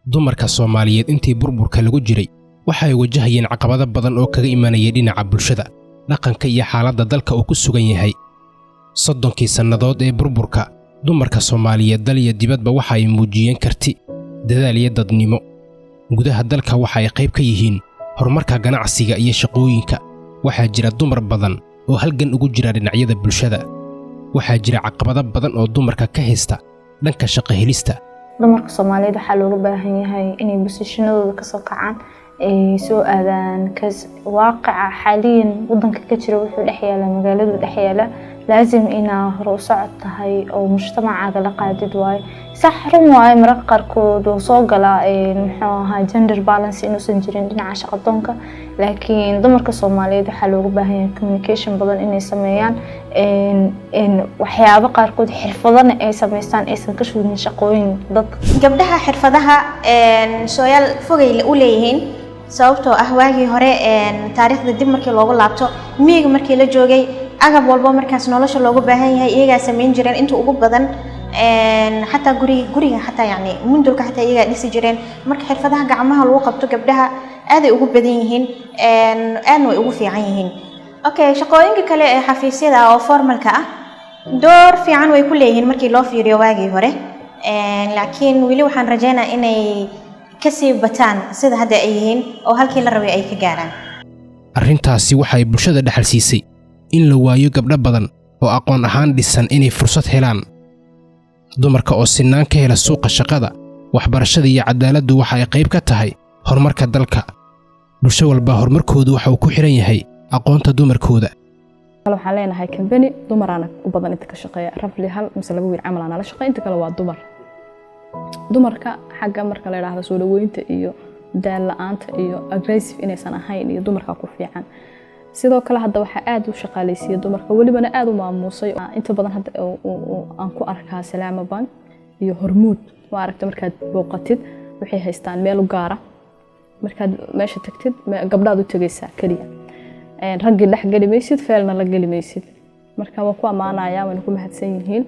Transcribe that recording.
dumarka Soomaaliyeed intii burburka lagu jiray waxay wajahayeen caqabado badan oo kaga imanayay dhinaca bulshada dhaqanka iyo xaaladda dalka uu ku sugan yahay 30 sannadood ee burburka dumarka Soomaaliyeed dal iyo dibadba waxa ay muujiyeen karti dadaal iyo dadnimo gudaha dalka waxa ay qayb ka yihiin horumarka ganacsiga iyo shaqooyinka waxa jira dumar badan oo halgan ugu jira dhinacyada bulshada waxa jira caqabado badan oo dumarka ka haysta dhanka shaqo helista dumarka Soomaaliyeed waxa looga baahan yahay inay positionadooda ka soo kacaan ay soo aadaan waaqica xaliyan wadanka ka jira wuxuu dhaxyaala magaalada dhaxyaala لازم إنه رؤساء تهاي أو مجتمع على قاعدة واي صح رموا مرقر كود وصوق لا هاي gender balance إنه سنجرين دين عشق الدنك لكن دمرك الصومالية ده حلو بهاي communication بدن إنه يسميان إن وحياة بقر كود حرفضان أي سميستان أي سنكشوا من شقوين ضد قبلها حرفضها سؤال فوقي الأوليين sababtoo ah waagii hore taariikhda dib markii loogu laabto miyiga markii la joogay agab walba markaas nolosha loogu baahan yahay iyaga sameyn jireen inta ugu badan xataa guriga xataa yani mundulka xataa iyaga dhisi jireen marka xirfadaha gacmaha lagu qabto gabdhaha aad ay ugu badan yihiin aadna way ugu fiican yihiin okay shaqooyinka kale ee xafiisyada oo formalka ah door fiican way ku leeyihiin markii loo fiiriyo waagii hore laakiin wili waxaan rajaynayaa inay kasii bataan sida hadda ay yihiin oo halkii la rabay ay ka gaaraan arrintaasi waxay bulshada dhaxal siisay in la waayo gabdho badan oo aqoon ahaan dhisan inay fursad helaan dumarka oo sinaan ka hela suuqa shaqada waxbarashada iyo cadaaladdu waxa ay qayb ka tahay horumarka dalka bulsho walba horumarkoodu waxa uu ku xiran yahay aqoonta dumarkooda waxaan leenahay company dumarana u badan inta ka shaqeeya rafli hal mise laba wiil camal aan la shaqeeyo inta kale waa dumarka xagga marka la yiraahdo soo dhaweynta iyo daal la'aanta iyo aggressive inaysan ahayn iyo dumarka ku fiican sidoo kale hadda waxa aad u shaqaaleysiyo dumarka walibana aad u maamusay inta badan hadda aan ku arkaa Salaama Bank iyo Hormuud waa aragta markaad booqatid waxay haystaan meel u gaar ah markaad meesha tagtid gabdhaad u tagaysaa kaliya ragga dhex galimaysid feelna la galimaysid marka waa ku amaanaya waan ku mahadsan yihiin